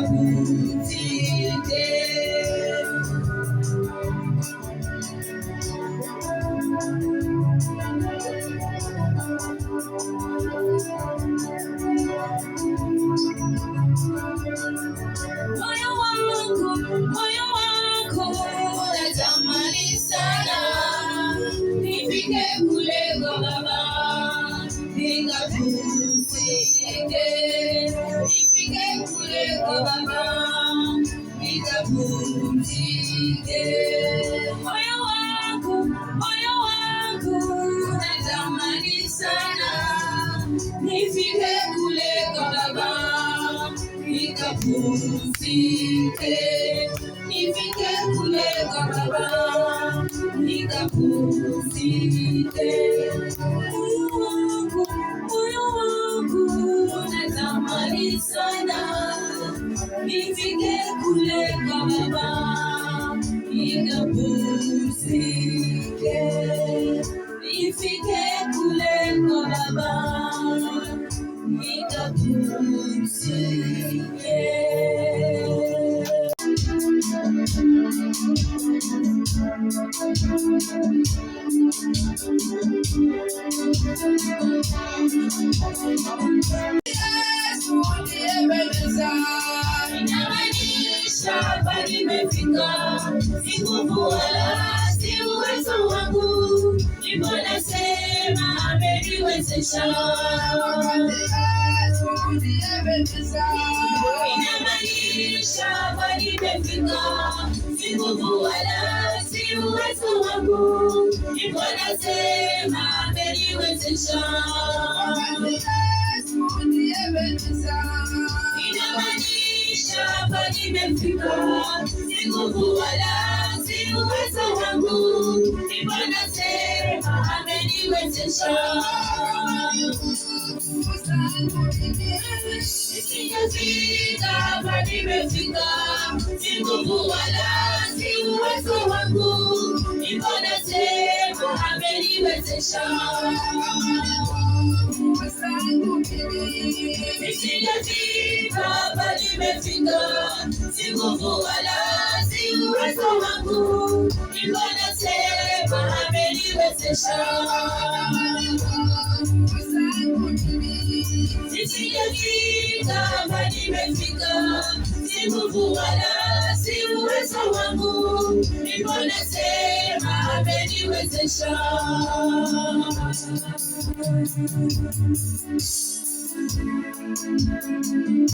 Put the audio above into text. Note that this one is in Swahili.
nikapumzike. Moyo wangu natamani sana nifike kule kwa Baba nikapumzike, nifike kule kwa Baba nikapumzike. Moyo wangu natamani sana nifike kule kwa Baba nikapumzike, nifike kule kwa Baba nikapumzike. Moyo wangu natamani sana nifike kule kwa Baba nikapumzike, nifike kule kwa Baba nikapumzike. Inamaanisha hapa nimefika, si nguvu wala si uwezo wangu, ndipo nasema ameniwezesha. Inamaanisha hapa nimefika, si nguvu wala si uwezo wangu, ndipo nasema ameniwezesha. Inamaanisha hapa nimefika, si nguvu wala si uwezo wangu, ndipo nasema ameniwezesha. Sijafika hapa nimefika, si nguvu wala si uwezo wangu, ndipo nasema ameniwezesha. Sijafika hapa nimefika, si nguvu wala si uwezo wangu, ndipo nasema ameniwezesha. Sijafika hapa nimefika, si nguvu wala si uwezo wangu, ndipo nasema ameniwezesha.